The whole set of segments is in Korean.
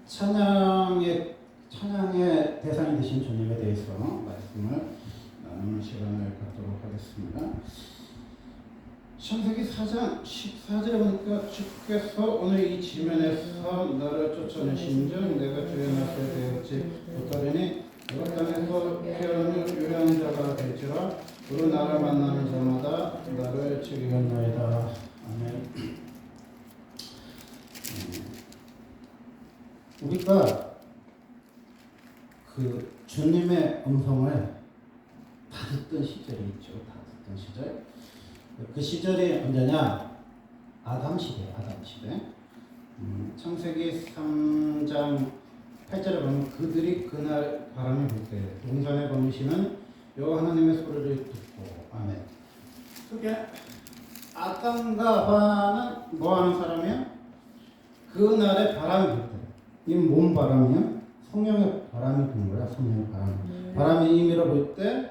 찬양의 대상이 되신 주님에 대해서 말씀을 나누는 시간을 갖도록 하겠습니다. 창세기 4장 14절에 보니까 주께서 오늘 이 지면에서 너를 쫓아내신즉 내가 주의 나서에 되었지 못하리니 너가 땅에서 피하는 유량한 자가 될지라 그로 나를 만나는 자마다 나를 즐기겠나이다. 아멘. 우리가 그 주님의 음성을 다 듣던 시절이 있죠. 다 듣던 시절. 그 시절이 언제냐? 아담 시대. 창세기 3장 8절에 보면 그들이 그날 바람이 불 때 동산에 거미시는 여호와 하나님의 소리를 듣고 아멘. 그게 아담과 하와는 뭐하는 사람이야? 그날에 바람이 불 때. 이 몸 바람이야? 성령의 바람이 부는 거야. 성령의 바람. 바람이 임의로 불 때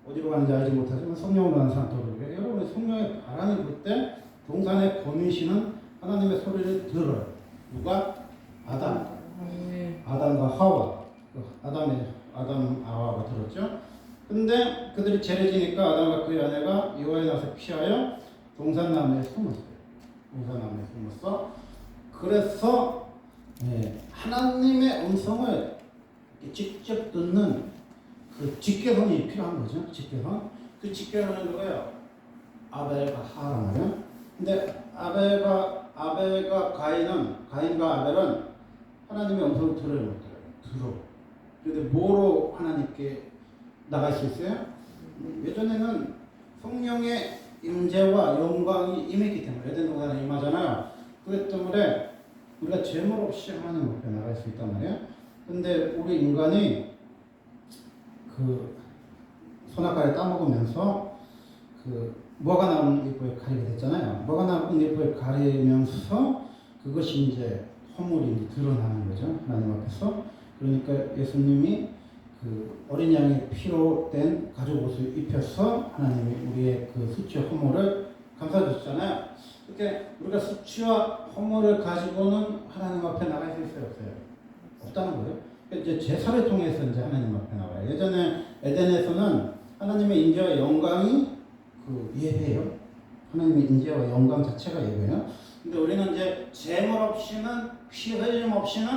어디로 가는지 알지 못하지만 성령으로 가는 사람 떠오르게. 여러분 성령의 바람이 불 때 동산에 거미시는 하나님의 소리를 들어요. 누가? 아담. 아담과 하와. 아담 하와가 들었죠. 근데 그들이 죄를 아담과 그의 아내가 여호와의 낯을 피하여 동산나무에 숨었어요. 동산나무에 숨었어. 그래서 하나님의 음성을 직접 듣는 그 직계선이 필요한 거죠. 직계선. 그 직계선은 누구예요? 아벨과 하란 말이야. 근데 아벨과 가인과 아벨은 하나님의 음성을 들어요, 못 들어요? 들어. 그런데 뭐로 하나님께 나갈 수 있어요? 예전에는 성령의 임재와 영광이 임했기 때문에 에덴 동산에 임하잖아요. 그렇기 때문에 우리가 죄물 없이 하나님 앞에 나갈 수 있단 말이야. 근데 우리 인간이 그 선악과를 따먹으면서 그 뭐가 나오는 일부에 가리게 됐잖아요. 뭐가 나오는 일부에 가리면서 그것이 이제 허물이 드러나는 거죠. 하나님 앞에서. 그러니까 예수님이 그 어린 양의 피로 된 가죽 옷을 입혀서 하나님이 우리의 그 수치와 허물을 감싸주셨잖아요. 이렇게 우리가 수치와 허물을 가지고는 하나님 앞에 나갈 수 있어요, 없어요? 없다는 거예요. 이제 제사를 통해서 이제 하나님 앞에 나와요. 예전에 에덴에서는 하나님의 인재와 영광이 그 예배예요. 하나님의 인재와 영광 자체가 예배예요. 근데 우리는 이제 재물 없이는 피 흘림 없이는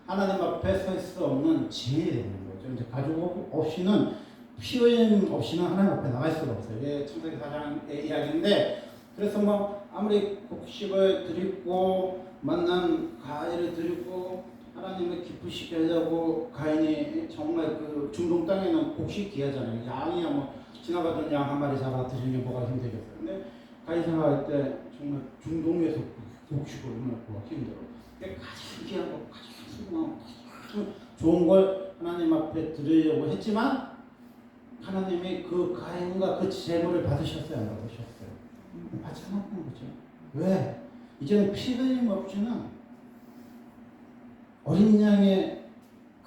하나님 앞에 설 수 없는 죄인이 되는 거죠. 이제 가죽 없이는 피 흘림 없이는 하나님 앞에 나갈 수가 없어요. 이게 창세기 4장의 이야기인데 그래서 뭐 아무리 곡식을 드리고 만난 가해를 드리고 하나님을 기쁘시게 하려고 가인이 정말 그 중동 땅에는 곡식 귀하잖아요. 양이야 뭐 지나가던 양 한 마리 잡아 드시는 게 뭐가 힘들겠어요. 근데 가인 생활할 때 정말 중동에서 곡식을 먹고 힘들어. 그게 가장 귀한 거, 가장 소중한 가장 좋은 걸 하나님 앞에 드리려고 했지만 하나님이 그 가인과 그 재물을 받으셨어요, 안 받으셨어요? 받지 않았던 거죠. 왜? 이제는 피 흘림 없이는 어린 양의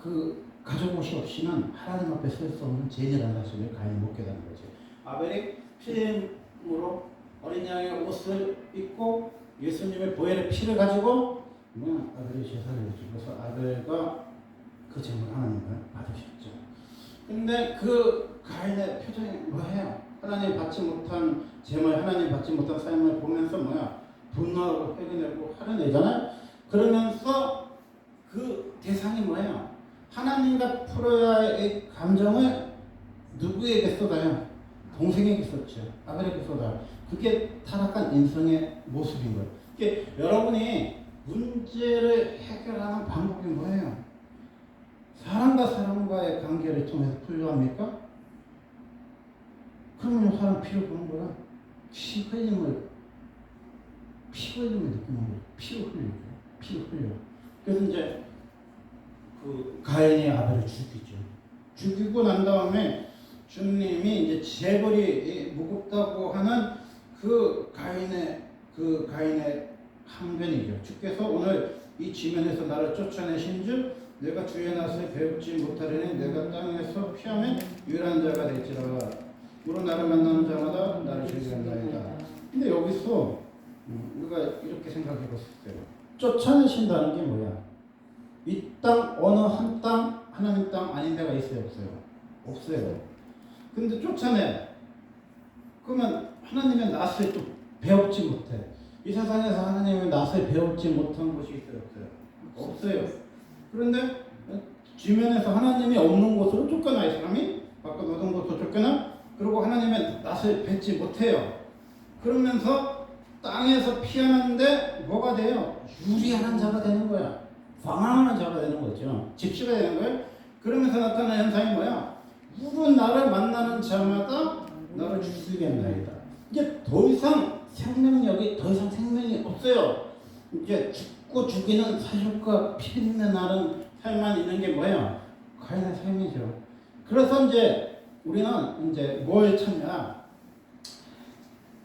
그 가족 옷이 없이는 하나님 앞에 설 수 없는 죄인이라는 사실을 가인이 못 깨닫는 거죠. 아벨이 피 흘림으로 어린 양의 옷을 입고 예수님의 보혈의 피를 가지고 아벨이 제사를 했죠. 그래서 아벨과 그 재물 하나님을 받으셨죠. 근데 그 가인의 표정이 뭐예요? 하나님 받지 못한 재물, 하나님 받지 못한 삶을 보면서 분노하고 회개내고 화를 내잖아요. 그러면서 그 대상이 뭐예요? 하나님과 풀어야 할 감정을 누구에게 쏟아요? 동생에게 쏟죠. 아벨에게 쏟아요. 그게 타락한 인성의 모습인 거예요. 이게 여러분이 문제를 해결하는 방법이 뭐예요? 사람과 사람과의 관계를 통해서 풀려합니까? 그러면 사람 피를 보는 거야. 피 흘림을 느끼는 거예요. 피를 흘려. 그래서 이제 그 가인이 아벨을 죽이죠. 죽이고 난 다음에 주님이 이제 재벌이 무겁다고 하는 그 가인의 항변이죠. 주께서 오늘 이 지면에서 나를 쫓아내신즉 내가 주의 낯을 배우지 못하려니 내가 땅에서 피하면 유일한 자가 될지라. 우로 나를 만나는 자마다 나를 즐기한다이다. 근데 여기서 우리가 이렇게 생각해 봤을 때 쫓아내신다는 게 뭐야? 이 땅 어느 한 땅 하나님 땅 아닌 데가 있어요, 없어요? 없어요. 근데 쫓아내. 그러면 하나님의 낯을 또 배웠지 못해. 이 세상에서 하나님의 낯을 배웠지 못한 곳이 있어요, 없어요? 없어요. 그런데 주변에서 하나님이 없는 곳으로 쫓겨나, 이 사람이 바깥 어떤 곳으로 쫓겨나. 그리고 하나님의 낯을 뵙지 못해요. 그러면서 땅에서 피하는데 뭐가 돼요? 유리한 자가 되는 거야. 방황하는 자가 되는 거죠. 집시가 되는 거예요. 그러면서 나타나는 현상이 뭐야? 누구 나를 만나는 자마다 나를 죽이겠나이다. 이제 더 이상 생명력이, 더 이상 생명이 없어요. 이제 죽고 죽이는 사육과 피비린내 나는 삶만 있는 게 뭐야? 가인의 삶이죠. 그래서 이제 우리는 이제 뭘 찾냐?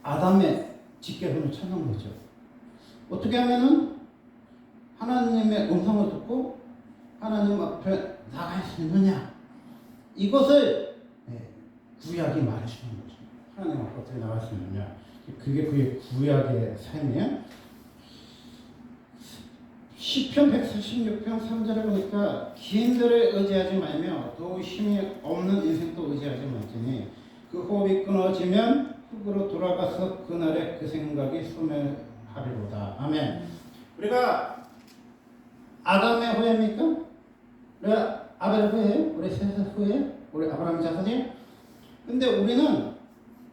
아담의 직계론을 찾는 거죠. 어떻게 하면은 하나님의 음성을 듣고 하나님 앞에 나갈 수 있느냐? 이것을 구약이 말해주는 거죠. 하나님 앞에 어떻게 나갈 수 있느냐? 그게 그의 구약의 삶이에요. 시편 146편 3절에 보니까 기인들을 의지하지 말며 또 힘이 없는 인생도 의지하지 말지니 그 호흡이 끊어지면 흙으로 돌아가서 그날에 그 생각이 소멸하리로다. 아멘. 우리가 아담의 후예입니까? 우리가 아벨의 후예예요? 우리 셋의 후예? 우리 아브라함 자손이에요? 근데 우리는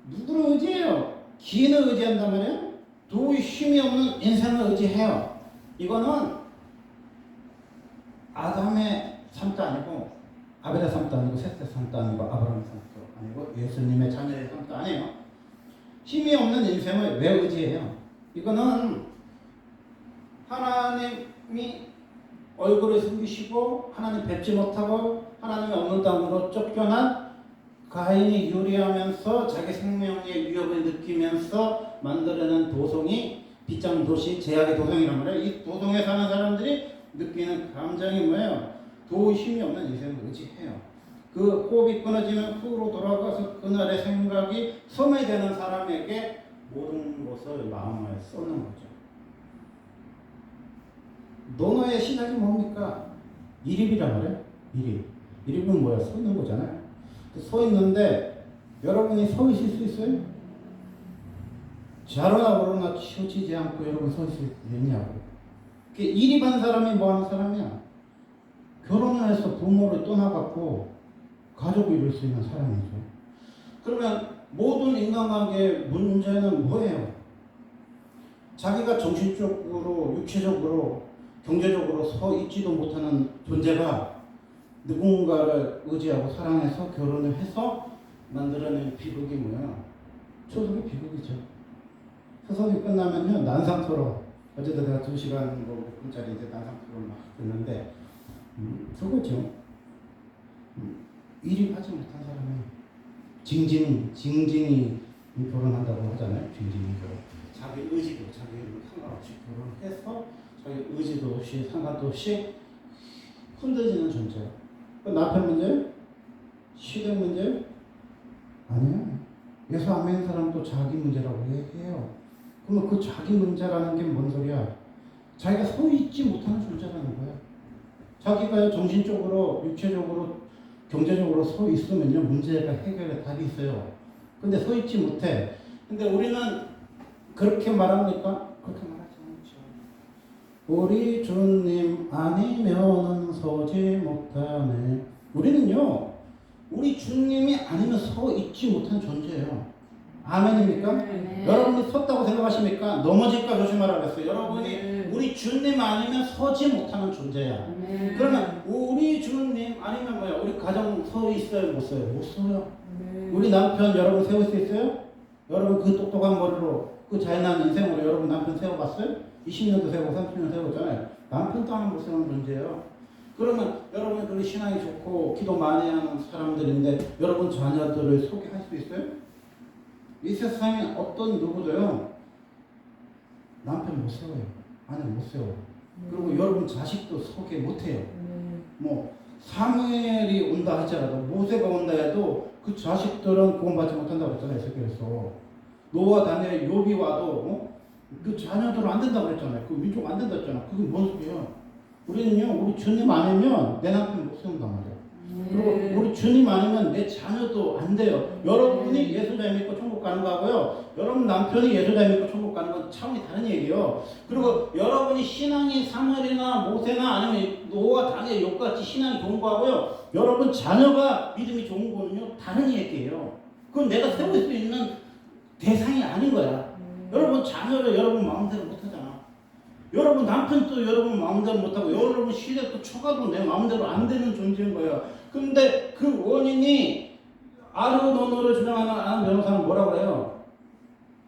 누구를 의지해요? 기인을 의지한단 말이에요? 도저히 힘이 없는 인생을 의지해요. 이거는 아담의 삶도 아니고 아벨의 삶도 아니고 셋의 삶도 아니고 아브라함의 삶도 아니고 예수님의 자녀의 삶도 아니에요. 힘이 없는 인생을 왜 의지해요? 이거는 하나님이 얼굴을 숨기시고 하나님 뵙지 못하고 하나님이 없는 땅으로 쫓겨난 가인이 유리하면서 자기 생명의 위협을 느끼면서 만들어낸 도성이 빗장 도시, 제약의 도성이란 말이에요. 이 도성에 사는 사람들이 느끼는 감정이 뭐예요? 도저히 힘이 없는 인생을 의지해요. 그 호흡이 끊어지면 흙으로 돌아가서 그날의 생각이 소멸되는 사람에게 모든 것을 마음을 쏟는 거죠. 논어의 시작이 뭡니까? 이립이란 말이에요. 이립. 이립은 뭐야? 서 있는 거잖아요. 서 있는데 여러분이 서 있을 수 있어요? 자로나 오로나 치우치지 않고 여러분 서 있을 수 있냐고. 이립한 사람이 뭐 하는 사람이야? 결혼을 해서 부모를 떠나갖고 가족을 이룰 수 있는 사람이죠. 그러면 모든 인간관계의 문제는 뭐예요? 자기가 정신적으로, 육체적으로, 경제적으로 서 있지도 못하는 존재가 누군가를 의지하고 사랑해서 결혼을 해서 만들어낸 비극이 뭐야? 초속의 비극이죠. 서석이 끝나면요, 난상토론. 어제도 내가 2시간 뭐 6분짜리 이제 난상토론 막 듣는데, 그거죠. 이립하지 못한 사람이 징징이 결혼한다고 하잖아요. 징징이 결혼. 자기 의지도, 자기 상관없이 결혼해서 자기 의지도 없이 상관도 없이 흔들리는 존재. 남편 문제예요? 시댁 문제예요? 아니야. 예수 안 믿는 사람도 자기 문제라고 얘기해요. 그러면 그 자기 문제라는 게 뭔 소리야? 자기가 서 있지 못하는 존재라는 거야. 자기가 정신적으로, 육체적으로, 경제적으로 서 있으면요, 문제가 해결의 답이 있어요. 근데 서 있지 못해. 근데 우리는 그렇게 말합니까? 그렇게 말하지 않죠. 우리 주님 아니면은 서지 못하네. 우리는요, 우리 주님이 아니면 서 있지 못한 존재예요. 아멘입니까? 네. 여러분이 섰다고 생각하십니까? 넘어질까 조심하라 그랬어요. 여러분이 우리 주님 아니면 서지 못하는 존재야. 네. 그러면 우리 주님 아니면 뭐야? 우리 가정 서 있어요? 못 서요? 못 서요. 네. 우리 남편 여러분 세울 수 있어요? 여러분 그 똑똑한 머리로 그 잘난 인생으로 여러분 남편 세워봤어요? 20년도 세우고 30년 세웠잖아요. 남편도 하나 못 세우는 존재예요. 그러면 여러분 그렇게 신앙이 좋고 기도 많이 하는 사람들인데 여러분 자녀들을 소개할 수 있어요? 이 세상에 어떤 누구도요 남편 못 세워요. 아내 못 세워요. 그리고 여러분 자식도 소개 못 해요. 뭐 사무엘이 온다 할지라도 모세가 온다 해도 그 자식들은 구원받지 못한다고 했잖아요. 에스겔에서 노아 다니엘 욥이 와도 그 자녀들은 안 된다고 그랬잖아요. 그 민족 안 된다 했잖아. 그게 뭔 소리야? 우리는요, 우리 주님 아니면 내 남편 못 세운단 말이야. 그리고 우리 주님 아니면 내 자녀도 안 돼요. 여러분이 예수자 믿고 천국 가는 거하고요, 여러분 남편이 예수자 믿고 천국 가는 건 차원이 다른 얘기예요. 그리고 여러분이 신앙이 사무엘이나 모세나 아니면 노아 당의 욕같이 신앙이 좋은 거하고요, 여러분 자녀가 믿음이 좋은 거는요 다른 얘기예요. 그건 내가 세울 수 있는 대상이 아닌 거야. 여러분 자녀를 여러분 마음대로 못 하잖아. 여러분 남편도 여러분 마음대로 못하고, 여러분 시댁도 처가도 내 마음대로 안 되는 존재인 거예요. 근데 그 원인이 아르노노를 주장하는 아는 변호사는 뭐라고 해요?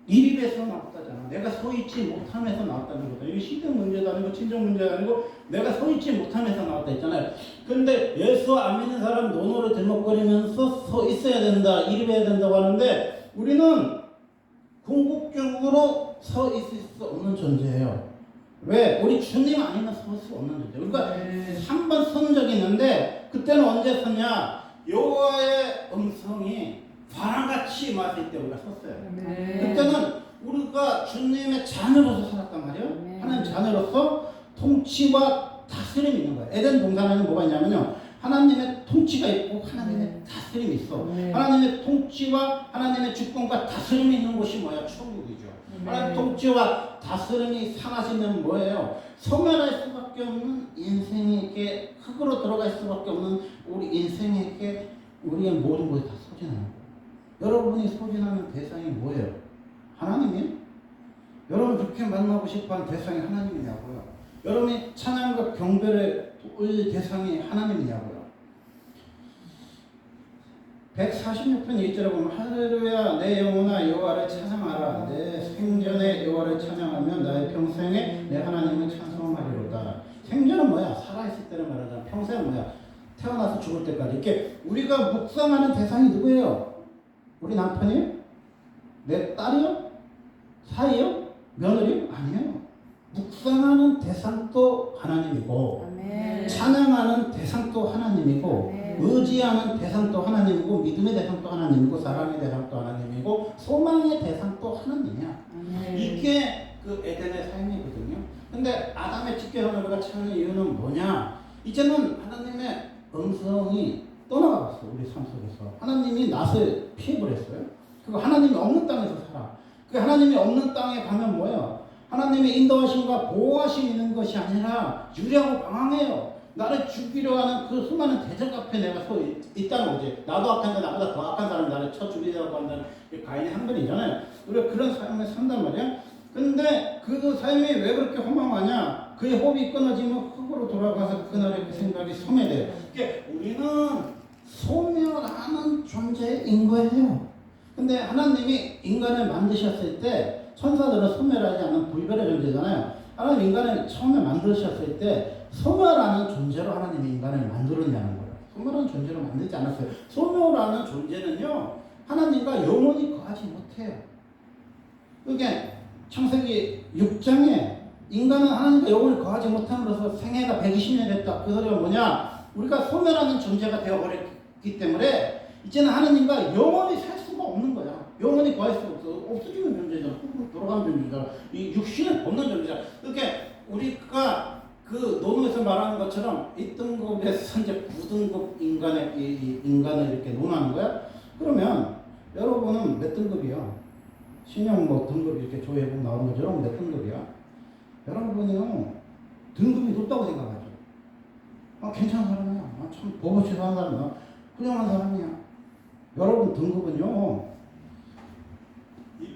이립에서 나왔다잖아. 내가 서 있지 못함에서 나왔다는 거다. 이게 시댁 문제도 아니고 친정 문제가 아니고 내가 서 있지 못함에서 나왔다 했잖아요. 근데 예수 안 믿는 사람 노노를 들먹거리면서 서 있어야 된다, 이립해야 된다고 하는데, 우리는 궁극적으로 서 있을 수 없는 존재예요. 왜? 우리 주님 아니면 설 수 없는 존재. 그러니까 한 번 선 적이 있는데, 그때는 언제 섰냐? 여호와의 음성이 바람같이 임했을 때 우리가 섰어요. 그때는 우리가 주님의 자녀로서 살았단 말이에요. 하나님 자녀로서 통치와 다스림이 있는 거예요. 에덴 동산에는 뭐가 있냐면요, 하나님의 통치가 있고 하나님의 다스림이 있어. 하나님의 통치와 하나님의 주권과 다스림이 있는 곳이 뭐야? 천국이죠. 하나님 통치와 다스림이 사라지면 뭐예요? 소멸할 수밖에 없는 인생에게, 흙으로 들어갈 수밖에 없는 우리 인생에게 우리의 모든 것이 다 소진하는 거예요. 여러분이 소진하는 대상이 뭐예요? 하나님이에요? 여러분 그렇게 만나고 싶어하는 대상이 하나님이냐고요? 여러분이 찬양과 경배를 올 대상이 하나님이냐고요? 146편 2절에 보면 할렐루야 내 영혼아 여호와를 찬양하라, 내 생전에 여호와를 찬양하면 나의 평생에 내 하나님을 찬송하리로다. 생전은 뭐야? 살아있을 때를 말하잖아. 평생은 뭐야? 태어나서 죽을 때까지. 이렇게 우리가 묵상하는 대상이 누구예요? 우리 남편이요? 내 딸이요? 사이요? 며느리요? 아니에요. 묵상하는 대상도 하나님이고, 아멘. 찬양하는 대상도 하나님이고, 아멘. 의지하는 대상도 하나님이고, 믿음의 대상도 하나님이고, 사랑의 대상도 하나님이고, 소망의 대상도 하나님이야. 아멘. 이게 그 에덴의 삶이거든요. 근데 아담의 직계선을 우리가 찾는 이유는 뭐냐? 이제는 하나님의 음성이 떠나갔어. 우리 삶 속에서 하나님이 낯을 피해버렸어요. 그리고 하나님이 없는 땅에서 살아. 그 하나님이 없는 땅에 가면 뭐예요? 하나님의 인도하심과 보호하심이 있는 것이 아니라 유리하고 방황해요. 나를 죽이려 하는 그 수많은 대적 앞에 내가 서 있다는 거지. 나도 악한데 나보다 더 악한 사람이 나를 쳐 죽이려고 한다는 가인의 한번이잖아요. 우리가 그런 삶을 산단 말이야. 근데 그 삶이 왜 그렇게 허망하냐? 그의 호흡이 끊어지면 흙으로 돌아가서 그날의 그 생각이 소멸돼요. 그러니까 우리는 소멸하는 존재인 거예요. 근데 하나님이 인간을 만드셨을 때, 천사들은 소멸하지 않는 불멸의 존재잖아요. 하나님 인간을 처음에 만드셨을 때 소멸하는 존재로 하나님이 인간을 만들었냐는 거예요. 소멸하는 존재로 만들지 않았어요. 소멸하는 존재는요, 하나님과 영원히 거하지 못해요. 그게 창세기 6장에 인간은 하나님과 영원히 거하지 못함으로써 생애가 120년 됐다. 그 소리가 뭐냐? 우리가 소멸하는 존재가 되어버렸기 때문에 이제는 하나님과 영원히 살 수가 없는 거야. 영원히 거할 수가 없어. 없어지는 존재잖아. 돌아가는 존재잖아. 이 육신을 벗는 존재잖아. 그렇게 우리가 그 논어에서 말하는 것처럼 1등급에서 이제 9등급 인간을 이렇게 논하는 거야. 그러면 여러분은 몇 등급이야? 신형 뭐 등급 이렇게 조회해보면 나오는 것처럼 몇 등급이야? 여러분이요, 등급이 높다고 생각하죠. 아, 괜찮은 사람이야. 아, 참 버벅치서 하는 사람이야. 훌륭한 사람이야. 여러분 등급은요,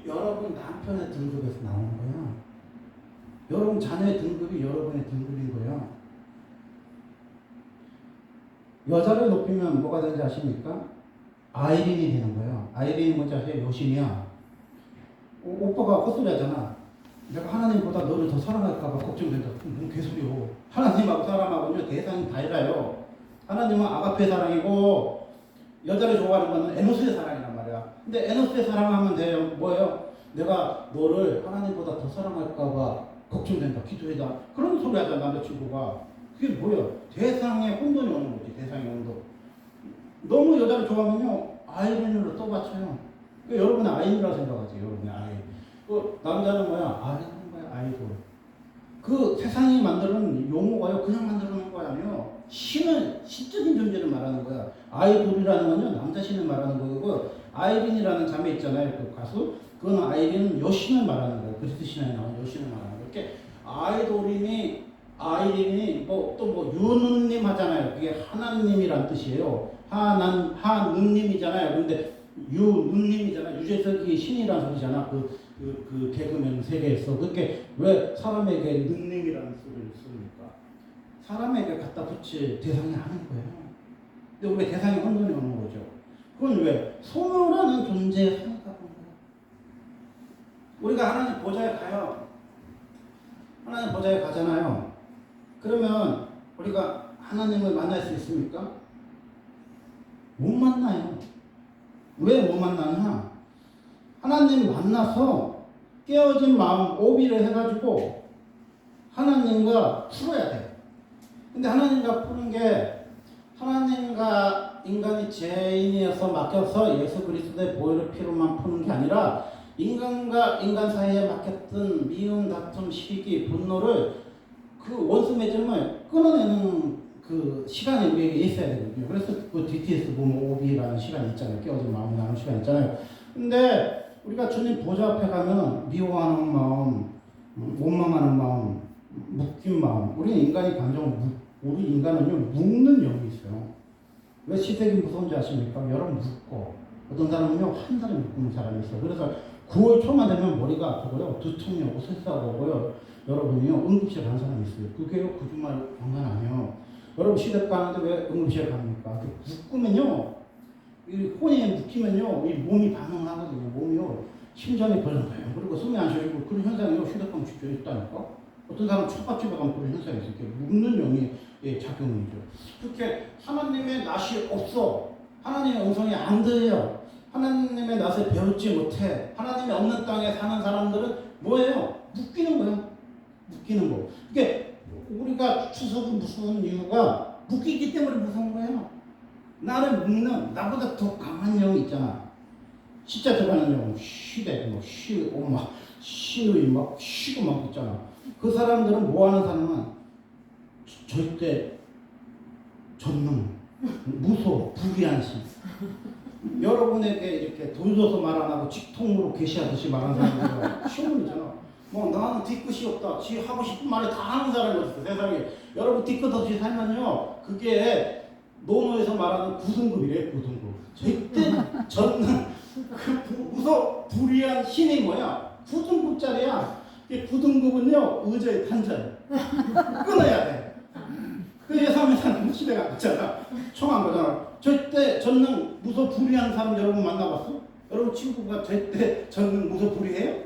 여러분 남편의 등급에서 나오는 거야. 여러분 자녀의 등급이 여러분의 등급인 거야. 여자를 높이면 뭐가 되는지 아십니까? 아이린이 되는 거야. 아이린이 뭔지 아세요? 여신이야. 오빠가 헛소리 하잖아. 내가 하나님보다 너를 더 사랑할까봐 걱정된다. 뭔 개소리요. 하나님하고 사람하고는 대상이 달라요. 하나님은 아가페 사랑이고, 여자를 좋아하는 거는 에노스의 사랑이란 말이야. 근데 에노스의 사랑하면 돼요. 뭐예요? 내가 너를 하나님보다 더 사랑할까봐 걱정된다. 기도해다. 그런 소리 하잖아, 남자친구가. 그게 뭐야? 대상의 혼돈이 오는 거지. 대상의 혼돈. 너무 여자를 좋아하면요, 아이린으로 떠받쳐요. 그러니까 여러분의 아이라고 생각하지. 여러분의 아이. 그 남자는 뭐야? 아이돌인 거야, 아이돌. 그 세상이 만드는 용어가요, 그냥 만들어놓은 거 아니에요. 신은 신적인 존재를 말하는 거야. 아이돌이라는 건요, 남자 신을 말하는 거고, 아이린이라는 자매 있잖아요, 그 가수. 그건 아이린은 여신을 말하는 거예요. 그리스 신화에 나오는 여신을 말하는 거예요. 이렇게 아이린이 뭐 또 뭐 유느님 하잖아요. 그게 하나님이란 뜻이에요. 하느님이잖아요. 근데 유느님이잖아. 유재석이 신이란 소리잖아. 그 개그맨 세계에서. 그렇게 왜 사람에게 능님이라는 소리를 씁니까? 사람에게 갖다 붙일 대상이 아닌 거예요. 근데 우리 대상이 혼돈이 오는 거죠. 그건 왜? 소멸하는 존재에 하니까 그런 거예요. 우리가 하나님 보좌에 가요. 하나님 보좌에 가잖아요. 그러면 우리가 하나님을 만날 수 있습니까? 못 만나요. 왜 못 만나냐? 하나님 만나서 깨어진 마음 오비를 해가지고 하나님과 풀어야 돼. 근데 하나님과 푸는 게 하나님과 인간이 죄인이어서 맡겨서 예수 그리스도의 보혈의 피로만 푸는 게 아니라 인간과 인간 사이에 맡겼던 미움, 다툼, 시기, 분노를 그 원수 맺음을 끊어내는 그 시간이 우리에게 있어야 되거든요. 그래서 그 DTS 보면 오비라는 시간이 있잖아요. 깨어진 마음이 나는 시간 있잖아요. 근데 우리가 주님 보좌 앞에 가면 미워하는 마음, 원망하는 마음, 묶인 마음. 우리 인간이 우리 인간은요, 묶는 영이 있어요. 왜 시댁이 무서운지 아십니까? 여러 묶고, 어떤 사람은요, 한 사람이 묶는 사람이 있어요. 그래서 9월 초만 되면 머리가 아프고요, 두통이 오고, 설사가 오고요. 여러분이요, 응급실 가는 사람이 있어요. 그게요, 그 주말 장난 아니에요. 여러분 시댁 가는데 왜 응급실 갑니까? 묶으면요, 이 혼이 묶이면요, 이 몸이 반응하거든요. 몸이요, 심장이 벌렁거려요. 그리고 숨이 안 쉬어지고 그런 현상이요, 휴대폰 집중에 있다니까. 어떤 사람 초밥집에 가면 그런 현상이 있어요. 이렇게 묶는 영의 작용이죠. 그렇게 하나님의 낯이 없어. 하나님의 음성이 안 들려. 하나님의 낯을 배우지 못해. 하나님이 없는 땅에 사는 사람들은 뭐예요? 묶이는 거예요. 묶이는 거. 이게 우리가 추석이 무서운 이유가 묶이기 때문에 무서운 거예요. 나를 묶는 나보다 더 강한 영이 있잖아. 진짜 들어가는 영, 시대, 뭐 엄마, 시의 막 시고 막 있잖아. 그 사람들은 뭐 하는 사람은 절대 전능, 무소, 불의한 신. 여러분에게 이렇게 돈 줘서 말 안 하고 직통으로 계시하듯이 말하는 사람들은 시험이잖아. 뭐 나는 뒤끝이 없다. 지 하고 싶은 말을 다 하는 사람이 없어 세상에. 여러분 뒤끝 없이 살면요, 그게 노노에서 말하는 9등급이래. 9등급. 절대 전능, 무소, 불의한 신이 뭐야? 9등급짜리야. 9등급은요, 의저의 탄전. 끊어야 돼. 그 예상에서는 시대가 있잖아. 총한 거잖아. 절대 전능 무소 불의한 사람 여러분 만나봤어? 여러분 친구가 절대 전능 무소 불의해요?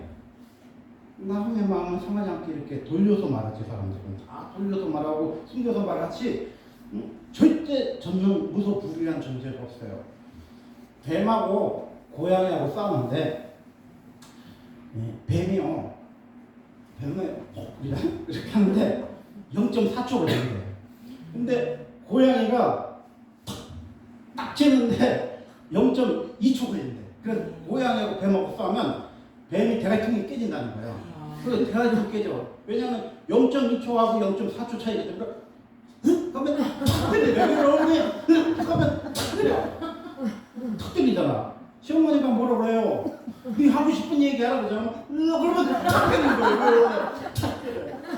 남의 마음은 상하지 않게 이렇게 돌려서 말하지. 사람들은 다 돌려서 말하고 숨겨서 말하지. 절대 전능 무소 불의한 존재가 없어요. 뱀하고 고양이하고 싸우는데 뱀이요, 뱀을 이렇게 하는데 0.4초 걸리는데, 근데 고양이가 딱 치는데 0.2초 걸린대. 그래서 고양이하고 뱀하고 싸우면 뱀이 대가리통이 깨진다는 거예요. 그래서 대가리통이 깨져. 왜냐면 0.2초하고 0.4초 차이가 때문에 그러면 탁 때려. 그러면 탁 때려. 탁 때리잖아. 시어머니가 뭐라 그래요? 네 하고 싶은 얘기 하라 그러잖아. 그러면 탁 때리는 거예요.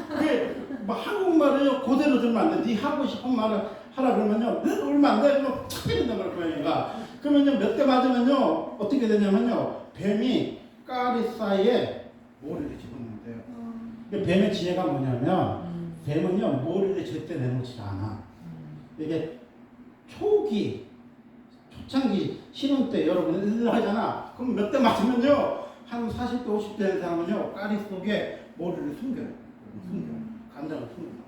그게 뭐 한국말을 그대로 들으면 안 돼. 네 하고 싶은 말을 하라 그러면요, 얼마 안 돼. 그러면 탁 때린단 말이야, 고양이가. 그러면요, 몇 대 맞으면요, 어떻게 되냐면요, 뱀이 까리 사이에 머리를 집어넣는데요. 뱀의 지혜가 뭐냐면, 뱀은요, 머리를 절대 내놓지 않아. 이게 초창기 신혼 때 여러분 하잖아. 그럼 몇 대 맞으면요, 한 40대 50대 된 사람은요, 까리 속에 머리를 숨겨요. 간장을 숨겨요.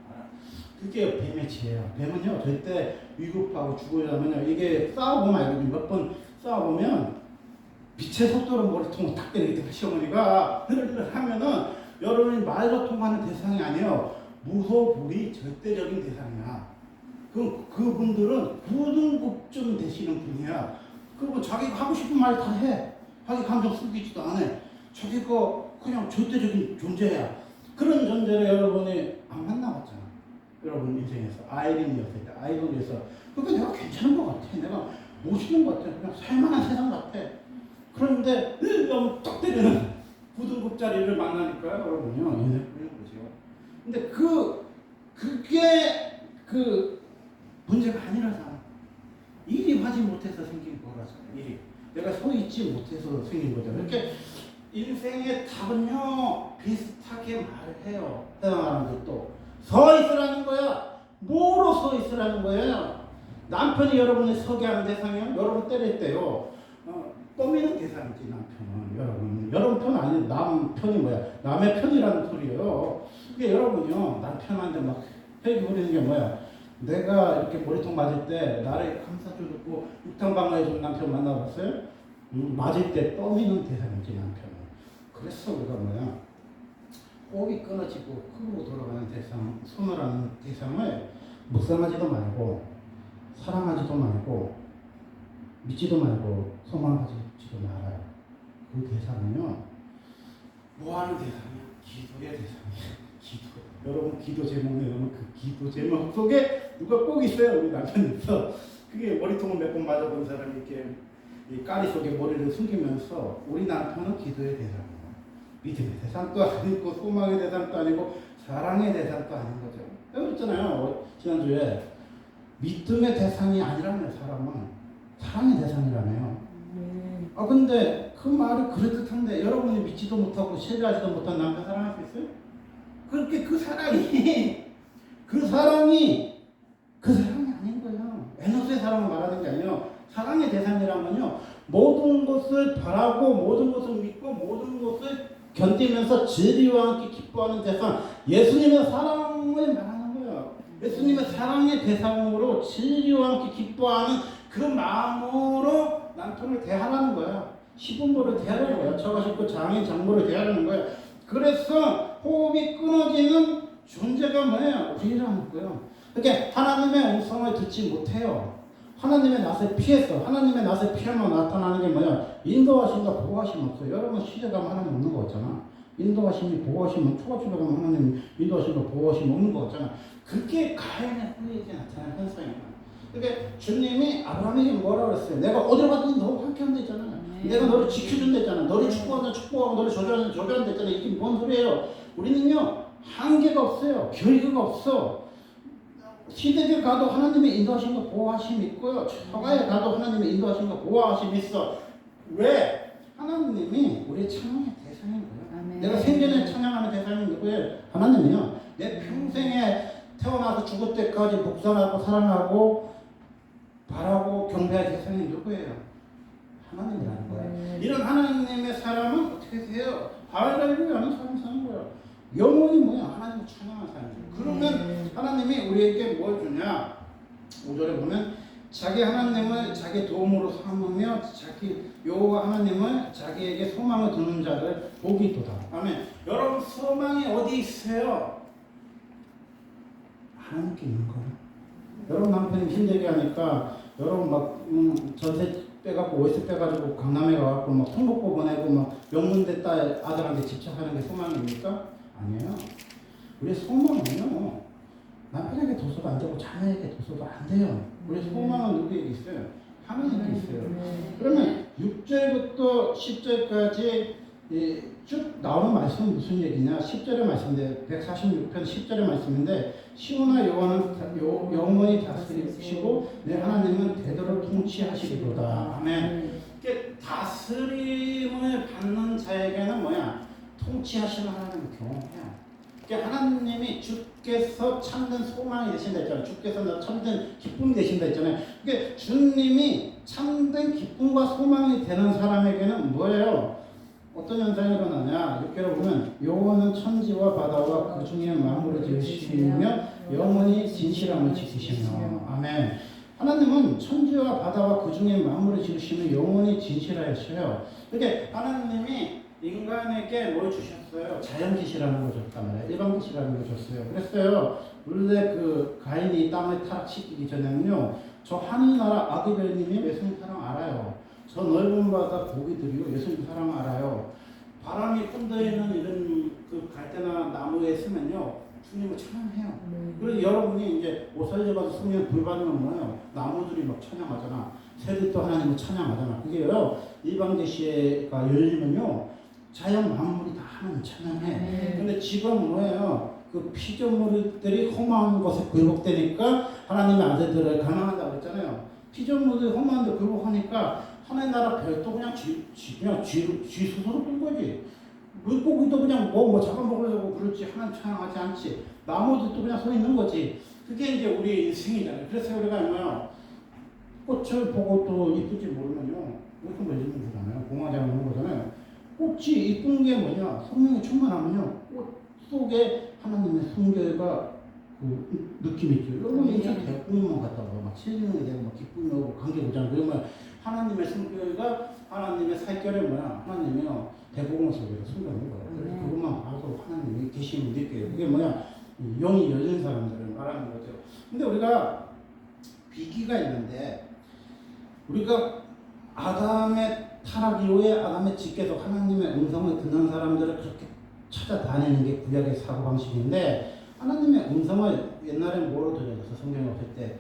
그게 뱀의 지혜야. 뱀은요, 절대 위급하고 죽어야하면요, 이게 싸워보면 알거든요. 몇 번 싸워보면 빛의 속도로 머리통을 딱 때리기 때문에 시어머니가 하면은 여러분이 말로 통하는 대상이 아니에요. 무소불위 절대적인 대상이야. 그분들은 9등급쯤 되시는 분이야. 그리고 자기가 하고 싶은 말 다 해. 자기 감정 숨기지도 않아. 자기가 그냥 절대적인 존재야. 그런 존재를 여러분이 안 만나봤잖아. 여러분 인생에서 아이린이었을 때, 아이돌에서 그러니까 내가 괜찮은 것 같아. 내가 멋있는 것 같아. 그냥 살만한 세상 같아. 그런데 너무 딱 때리는 9등급짜리를 만나니까 여러분요 인생 뿌리는 거죠. 근데 그게 그 문제가 아니라잖아. 일이 하지 못해서 생긴 거라잖아. 일이 내가 서 있지 못해서 생긴 거잖아. 이렇게 인생의 답은요 비슷하게 말을 해요. 해당하는 것도 서 있으라는 거야. 뭐로 서 있으라는 거예요? 남편이 여러분을 서게 하는 대상이요. 여러분 때릴 때요. 떠미는 대상이지 남편은. 여러분 편 아니 남편이 뭐야? 남의 편이라는 소리예요. 이게 여러분요 남편한테 막 회기 부리는 게 뭐야? 내가 이렇게 머리통 맞을 때 나를 감싸주고 육탕방어해준 남편 만나봤어요? 맞을 때 떠미는 대상이지 남편은. 그래서 우리가 뭐야? 호흡이 끊어지고 흙으로 돌아가는 대상, 소멸하는 대상을 묵상하지도 말고 사랑하지도 말고 믿지도 말고 소망하지도 말아요. 그 대상은요 뭐하는 대상이야? 기도의 대상이에요. 기도. 여러분 기도 제목 내면 그 기도 제목 속에 누가 꼭 있어요. 우리 남편이 있어. 그게 머리통을 몇 번 맞아본 사람이 이렇게 이 까리 속에 머리를 숨기면서 우리 남편은 기도의 대상이에요. 믿음의 대상도 아니고 소망의 대상도 아니고 사랑의 대상도 아닌 거죠. 내가 그랬잖아요. 지난주에 믿음의 대상이 아니라며 사람은 사랑의 대상이라며요. 근데 그 말이 그럴듯한데 여러분이 믿지도 못하고 신뢰하지도 못한 남편 사랑할 수 있어요? 그렇게 그 사랑이 아닌 거예요. 에너스의 사랑을 말하는 게 아니에요. 사랑의 대상이라면요 모든 것을 바라고 모든 것을 믿고 모든 것을 견디면서 진리와 함께 기뻐하는 대상, 예수님의 사랑을 말하는 거예요. 예수님의 사랑의 대상으로 진리와 함께 기뻐하는 그 마음으로 남편을 대하라는 거야. 시부모를 대하라는 거야. 처가 식구 장인 장모를 대하라는 거야. 그래서 호흡이 끊어지는 존재가 뭐예요? 우리라는 거예요. 그러니까 하나님의 음성을 듣지 못해요. 하나님의 낯을 피했어. 하나님의 낯을 피하면 나타나는 게 뭐야? 인도하심과 보호하심 없어요. 여러분 시대가면 하나님 없는 거 같잖아. 인도하심이 보호하심은 초가집에 가면 하나님 인도하심과 보호하심 없는 거 같잖아. 그게 가인의 후예에 나타나는 현상이야. 그러니까 주님이 아브라함에게 뭐라 그랬어요? 내가 어디로 가든지 너와 함께 한다 했잖아. 내가 너를 지켜준다 했잖아. 너를 축복한다 축복하고 너를 저주한다 했잖아. 이게 뭔 소리예요? 우리는요 한계가 없어요. 결의가 없어. 시댁에 가도 하나님의 인도하심과 보호하심이 있고요. 처가에 가도 하나님의 인도하심과 보호하심이 있어. 왜? 하나님이 우리의 찬양의 대상인 거예요. 아멘. 내가 생전에 찬양하는 대상이 누구예요? 하나님이요. 내 평생에 태어나서 죽을 때까지 묵상하고 사랑하고 바라고 경배할 대상이 누구예요? 하나님이라는 거예요. 이런 하나님의 사람은 어떻게 돼요? 하나님을 아는 사람이 사는 거예요. 영혼이 뭐야? 하나님을 찬양하는 사람이에요. 그러면 하나님이 우리에게 뭘 주냐? 5절에 보면 자기 하나님을 자기 도움으로 삼으며 자기 여호와 하나님을 자기에게 소망을 두는 자를 복이 있도다. 아멘. 여러분 소망이 어디 있어요? 하나님께 있는 거예요. 여러분 남편이 힘들게 하니까 여러분 막 전세 빼갖고 월세 빼가지고 강남에 가갖고 막 통보고 보내고 막 명문대 딸 아들한테 집착하는 게 소망입니까? 아니에요. 우리의 소망은요 남편에게 둬서도 안 되고 자녀에게 둬서도 안 돼요. 우리의 소망은 누구에게 있어요? 하나님께 있어요. 그러면 6절부터 10절까지 쭉 나오는 말씀은 무슨 얘기냐? 10절의 말씀인데 146편 10절의 말씀인데 시온과 여호와는 영원히 다스리시고 내 하나님은 대대로 통치하시리로다. 아멘. 다스림을 받는 자에게는 뭐야? 통치하시는 하나님을 경험해요. 그러니까 하나님이 주께서 참된 소망이 되신다 했잖아요. 주께서 참된 기쁨이 되신다 했잖아요. 그러니까 주님이 참된 기쁨과 소망이 되는 사람에게는 뭐예요? 어떤 현상이 일어나냐? 6절에 보면 여호와는 천지와 바다와 그 중에 만물을 지으시며 영원히 진실함을 지키시며. 아멘. 하나님은 천지와 바다와 그 중에 만물을 지으시며 영원히 진실하셔요. 그러니까 하나님이 인간에게 뭘 주셨어요? 자연기시라는 걸 줬단 말이에요. 일반기시라는 걸 줬어요. 그랬어요. 원래 그 가인이 땅을 타락시키기 전에는요, 저 하늘나라 아기별님이 예수님 사랑 알아요. 저 넓은 바다 고기들이요 예수님 사랑 알아요. 바람이 흔들어 있는 이런 그 갈대나 나무에 쓰면요 주님을 찬양해요. 그래서 여러분이 이제 옷살려봐서 성령 불 받으면 뭐예요? 나무들이 막 찬양하잖아. 새들도 하나님을 찬양하잖아. 그게요 일방제시가 열리면요 자연 만물이 다 하나님 찬양해. 근데 지금 뭐예요? 그 피조물들이 험한 것에 굴복되니까 하나님의 아들들을 가난하다고 했잖아요. 피조물들이 험한데 굴복하니까 하나님 나라 별도 그냥 쥐 스스로 뜬 거지. 물고기도 그냥 뭐 잡아먹으려고 그러지 하나님 찬양하지 않지. 나무들도 그냥 서 있는 거지. 그게 이제 우리의 인생이잖아요. 그래서 우리가 뭐야 꽃을 보고 또 이쁘지 모르면요 이렇게 걸리는 거잖아요. 공화장 오는 거잖아요. 꽃이 이쁜 게 뭐냐? 성령이 충만하면요 꽃 속에 하나님의 순결과 그 느낌이 있죠. 여러분 인생 대꾸만 갔다가 막 실증이 되고 막 기쁨이 오고 관계 오잖아요. 그러면 하나님의 순결과 하나님의 살결이 뭐야? 하나님이요 대복음 속에서 숨겨놓은 거예요. 그래서 그것만 봐도 하나님이 계심을 느껴요. 그게 뭐야? 영이 열린 사람들은 말하는 거죠. 근데 우리가 비기가 있는데 우리가 아담의 타락 이후에 아담의 집계속 하나님의 음성을 듣는 사람들을 그렇게 찾아다니는 게 구약의 사고방식인데 하나님의 음성을 옛날에 뭐로 들려줘서 성경에 없을 때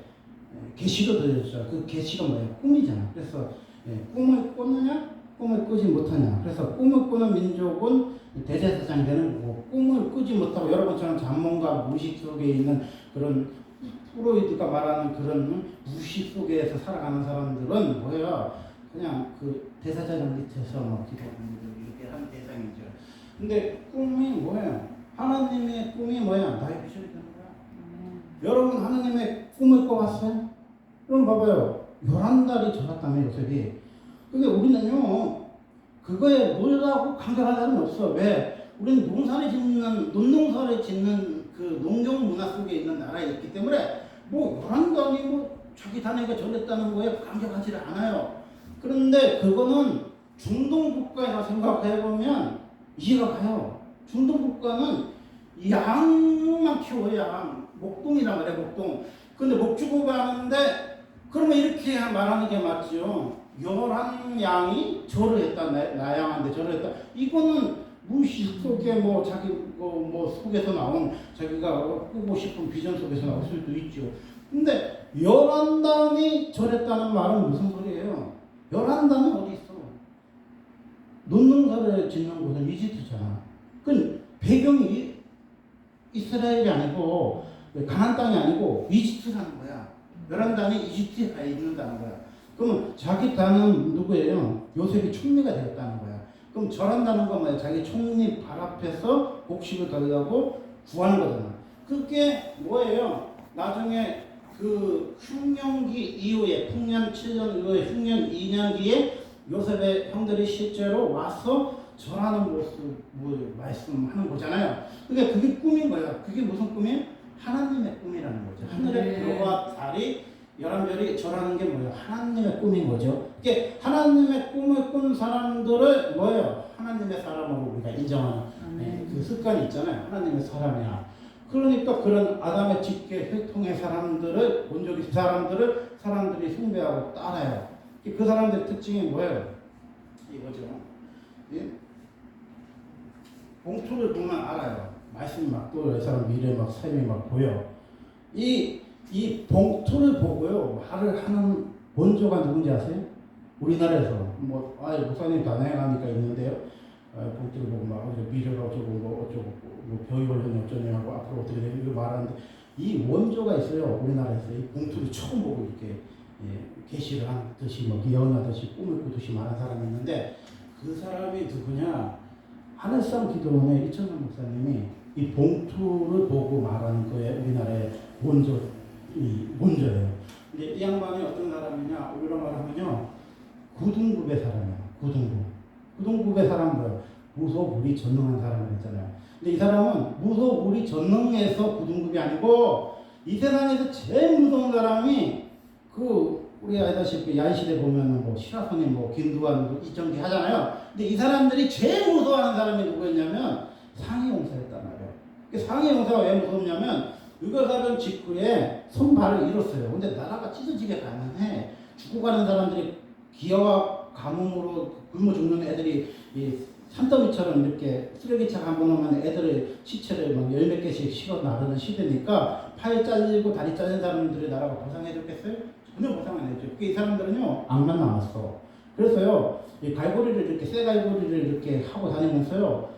계시로 들려줬죠. 그 계시가 뭐예요? 꿈이잖아. 그래서 꿈을 꿨느냐? 꿈을 꾸지 못하냐. 그래서 꿈을 꾸는 민족은 대제사장이 되는 거고 꿈을 꾸지 못하고 여러분처럼 잠몽과 무식 속에 있는 그런 프로이드가 말하는 그런 무식 속에서 살아가는 사람들은 뭐야? 그냥 그 대사자장 밑에서 막 기도하는 이렇게 하는 대상이죠. 근데 꿈이 뭐예요? 하나님의 꿈이 뭐야? 나의 비전이 되는 거야. 여러분 하나님의 꿈을 꿔봤어요? 그럼 봐봐요. 11달이 절았다며 요셉이. 그게 우리는요 그거에 뭐라고 강조할 사람이 없어. 왜? 우리는 논농사를 짓는 그 농경 문화 속에 있는 나라에 있기 때문에 뭐 11달이 뭐 자기 단위가 절했다는 거에 강조하지 않아요. 그런데 그거는 중동 국가에서 생각해보면 이해가 가요. 중동 국가는 양만 키워요. 양. 목동이란 말이에요. 목동. 근데 목주고 가는데 그러면 이렇게 말하는 게 맞죠. 11양이 절을 했다. 나양한테 절을 했다. 이거는 무의식 속에 뭐 자기 뭐 속에서 나온 자기가 꾸고 싶은 비전 속에서 나올 수도 있죠. 근데 11단이 절했다는 말은 무슨 소리예요? 11단은 어디 있어? 논농사를 짓는 곳은 이집트잖아. 그 배경이 이스라엘이 아니고 가나안 땅이 아니고 이집트라는 거야. 11단이 이집트에 가 있는다는 거야. 그러면 자기 단은 누구예요? 요셉이 총리가 되었다는 거야. 그럼 절한다는 건 뭐야? 자기 총리 발 앞에서 복식을 달라고 구하는 거잖아. 그게 뭐예요? 나중에 그 흉년기 이후에 풍년 7년 이후에 흉년 2년기에 요셉의 형들이 실제로 와서 절하는 모습을 말씀하는 거잖아요. 그러니까 그게 꿈인 거야. 그게 무슨 꿈이에요? 하나님의 꿈이라는 거죠. 하늘의 별과 달이 11별이 절하는 게 뭐예요? 하나님의 꿈인 거죠. 이게 하나님의 꿈을 꾼 사람들을 뭐예요? 하나님의 사람으로 우리가 인정하는 그 습관이 있잖아요. 하나님의 사람이야. 그러니까 그런 아담의 집계 혈통의 사람들을 본적이 사람들이 숭배하고 따라요. 그 사람들의 특징이 뭐예요? 이거죠. 예? 봉투를 보면 알아요. 말씀이 막 또 이 사람 미래 막 삶이 막 보여. 이 봉투를 보고요 말을 하는 원조가 누군지 아세요? 우리나라에서 목사님 단행하니까 있는데요. 봉투를 보고 막 미래가 어쩌고 뭐 어쩌고 뭐 병이 걸렸냐 어쩌냐 하고 앞으로 어떻게 되냐 이거 말하는데 이 원조가 있어요. 우리나라에서 이 봉투를 처음 보고 이렇게 계시를 하듯이 뭐 예언하듯이 꿈을 꾸듯이 말한 사람이 있는데 그 사람이 누구냐? 하늘상 기도원의 이천남 목사님이 이 봉투를 보고 말하는 거에 우리나라의 원조예요. 근데 이 양반이 어떤 사람이냐? 우리로 말하면요 구등급의 사람이야. 구등급의 사람은 뭐예요? 무소불위 전능한 사람을 했잖아요. 근데 이 사람은 무소불위 전능해서 구등급이 아니고 이 세상에서 제일 무서운 사람이 우리 알다시피 야인시대 보면은 뭐 시라소니 뭐 김두한 뭐 이정기 하잖아요. 근데 이 사람들이 제일 무서워하는 사람이 누구였냐면 상해용사였단 말이에요. 상해용사가 왜 무섭냐면 유교사변 직후에 손발을 잃었어요. 근데 나라가 찢어지게 가능해. 죽어가는 사람들이 기어와 가뭄으로 굶어 죽는 애들이 산더미처럼 이렇게 쓰레기차가 한번 오면 애들의 시체를 막 열 몇 개씩 실어 나르는 시대니까 팔 잘리고 다리 잘린 사람들이 나라가 보상해줬겠어요? 전혀 보상 안 해줘. 이 사람들은요 악만 남았어. 그래서요 이 갈고리를 이렇게 쇠 갈고리를 이렇게 하고 다니면서요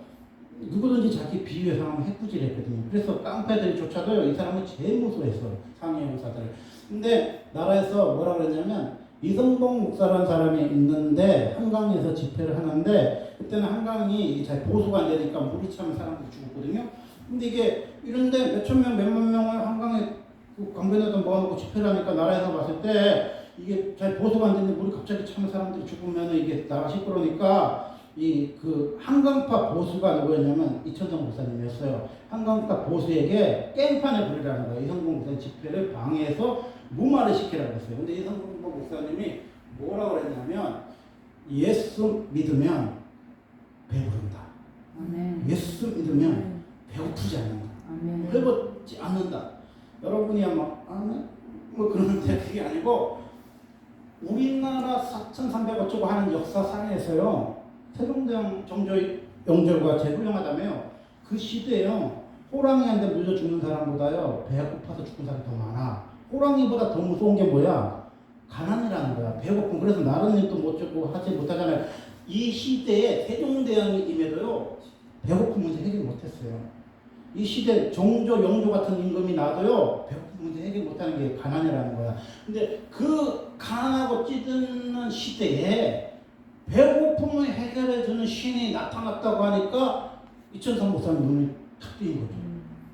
누구든지 자기 비위의 상황을 해꾸질했거든요. 그래서 깡패들조차도요 이 사람을 제일 무서워했어. 상위 용사들. 근데 나라에서 뭐라 그랬냐면 이성봉 목사라는 사람이 있는데 한강에서 집회를 하는데 그때는 한강이 잘 보수가 안 되니까 물이 차면 사람들이 죽었거든요. 근데 이게 이런데 몇천 명, 몇만 명을 한강에 그 강변에다 모아놓고 집회를 하니까 나라에서 봤을 때 이게 잘 보수가 안 되는데 물이 갑자기 차면 사람들이 죽으면 이게 나라 시끄러우니까 이 그 한강파 보수가 누구였냐면 이천성 목사님이었어요. 한강파 보수에게 깽판을 부리라는 거예요. 이성봉 목사님 집회를 방해해서 무마를 시키라고 했어요. 근데 이성봉 목사님이 뭐라고 그랬냐면 예수 믿으면 배부른다. 아멘. 예수 믿으면 배고프지 않는다. 아멘. 배고프지 않는다. 여러분이 아마 뭐 그러는데 그게 아니고 우리나라 4,300어쩌고 하는 역사상에서요 세종대왕 정조 영조가 제일 훌륭하다며 그 시대에요 호랑이한테 물려 죽는 사람보다요 배가 고파서 죽은 사람이 더 많아. 호랑이보다 더 무서운 게 뭐야? 가난이라는 거야. 배고픔. 그래서 나른 일도 못 죽고 하지 못하잖아요. 이 시대에 세종대왕이 임해도요 배고픔 문제 해결 못했어요. 이 시대 정조, 영조 같은 임금이 나도요 배고픔 문제 해결 못하는 게 가난이라는 거야. 근데 그 가난하고 찌드는 시대에 배고픔을 해결해주는 신이 나타났다고 하니까 이천성 목사님 눈이 탁 뜨인 거죠.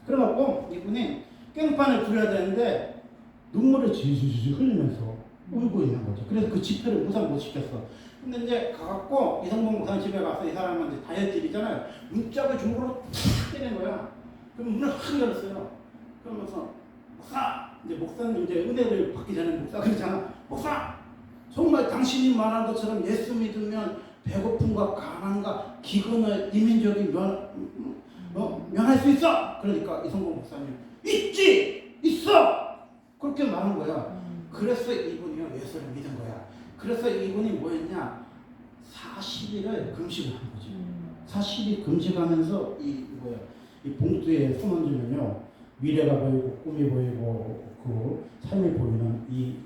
그래갖고 이분이 깽판을 부려야 되는데 눈물을 질질 흘리면서 울고 있는 거죠. 그래서 그 집회를 무상 못 시켰어. 근데 이제 가갖고 이성봉 목사님 집에 가서 이 사람은 이제 다이어트이잖아요. 문짝을 중으로 탁 때린 거야. 그럼 문을 확 열었어요. 그러면서 목사! 이제 목사님 이제 은혜를 받기 전에 목사 그러잖아. 목사! 정말 당신이 말한 것처럼 예수 믿으면 배고픔과 가난과 기근을 이민족이 면할 수 있어! 그러니까 이성봉 목사님 있지! 있어! 그렇게 말한 거야. 그래서 이분이요 예수를 믿은 거야. 그래서 이분이 뭐였냐 40일을 금식을 한 거죠. 40일 금식하면서 이 봉투에 손얹으면요 미래가 보이고 꿈이 보이고 그 삶이 보이는 이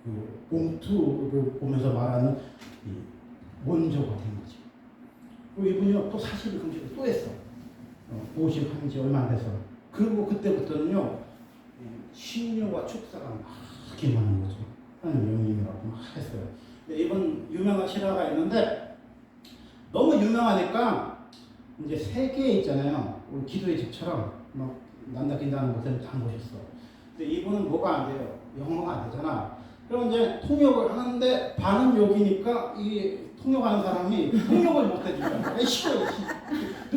그 봉투를 보면서 말하는 이 원조가 된 거죠. 그리고 이분이요 또 40일 금식을 또 했어. 보식한 지 얼마 안 돼서. 그리고 그때부터는요 신유와 축사가 막 기만한 거죠. 하나님 영님이라고 막 했어요. 이번 유명한 실화가 있는데 너무 유명하니까 이제 세계에 있잖아요. 우리 기도의 집처럼 막 난다 긴다는 곳에는 다 모셨어. 근데 이분은 뭐가 안 돼요? 영어가 안 되잖아. 그럼 이제 통역을 하는데 반은 욕이니까 이 통역하는 사람이 통역을 못 해주잖아. 싫어.